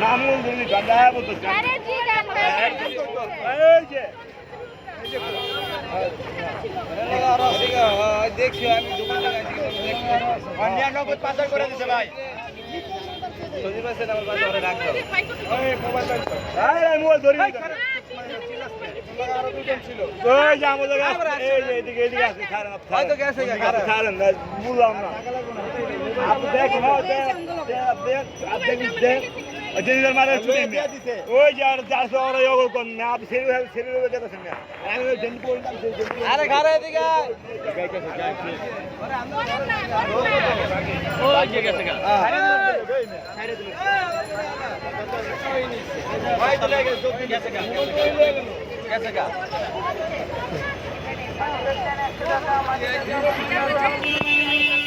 নাম গান্ধা বলতো দেখছি আমি দোকান পাচার করে দিছে ভাই বুঝলাম না মারে ওই যে আর 400 আপনি আরে ঘরে এদিকে গেছে